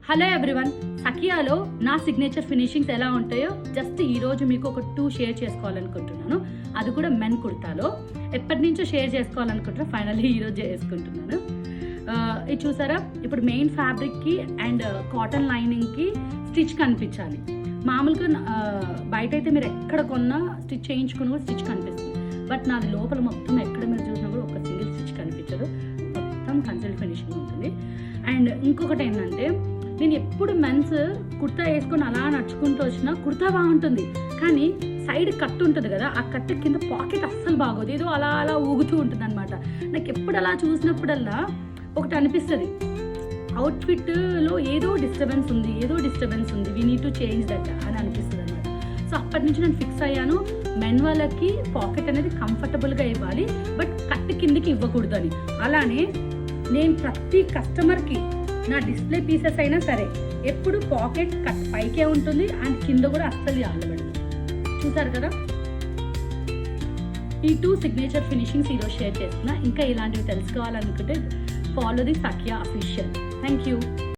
Hello everyone, సఖియాలో నా signature finishings ఎలా ఉంటాయో జస్ట్ ఈరోజు మీకు ఒక 2 షేర్ చేసుకోవాలనుకుంటున్నాను. అది కూడా మెన్ కుర్తాలో. ఎప్పటి నుంచో షేర్ చేసుకోవాలనుకుంటున్నా, ఫైనల్లీ ఈరోజు చేసుకుంటున్నాను. ఇది చూసారా, ఇప్పుడు మెయిన్ ఫ్యాబ్రిక్కి అండ్ కాటన్ లైనింగ్కి స్టిచ్ కనిపించాలి. మామూలుగా బయట అయితే మీరు ఎక్కడ కొన్నా స్టిచ్ చేయించుకుని కూడా స్టిచ్ కనిపిస్తుంది. బట్ నాది లోపల మొత్తం ఎక్కడ మీరు చూసినా కూడా ఒక సింగిల్ స్టిచ్ కనిపించదు, మొత్తం కన్సల్ట్ ఫినిషింగ్ ఉంటుంది. అండ్ ఇంకొకటి ఏంటంటే, నేను ఎప్పుడు మెన్స్ కుర్తా వేసుకొని అలా నడుచుకుంటూ వచ్చినా కుర్తా బాగుంటుంది, కానీ సైడ్ కట్ ఉంటుంది కదా, ఆ కట్ కింద పాకెట్ అస్సలు బాగోదు, ఏదో అలా అలా ఊగుతూ ఉంటుంది అనమాట. నాకు ఎప్పుడు అలా చూసినప్పుడల్లా ఒకటి అనిపిస్తుంది, అవుట్ఫిట్లో ఏదో డిస్టర్బెన్స్ ఉంది, we need to change that అని అనిపిస్తుంది అనమాట. సో అప్పటి నుంచి నేను ఫిక్స్ అయ్యాను, మెన్ వాళ్ళకి పాకెట్ అనేది కంఫర్టబుల్గా ఇవ్వాలి, బట్ కట్ కిందకి ఇవ్వకూడదు అని. అలానే నేను ప్రతి కస్టమర్కి నా డిస్ప్లే పీసెస్ అయినా సరే ఎప్పుడు పాకెట్ కట్ పైకే ఉంటుంది అండ్ కింద కూడా అస్సలు ఆలబడదు. చూసారు కదా, ఈ 2 సిగ్నేచర్ ఫినిషింగ్స్ ఈరోజు షేర్ చేస్తున్నా. ఇంకా ఇలాంటివి తెలుసుకోవాలనుకుంటే follow the Sakhya official. Thank you.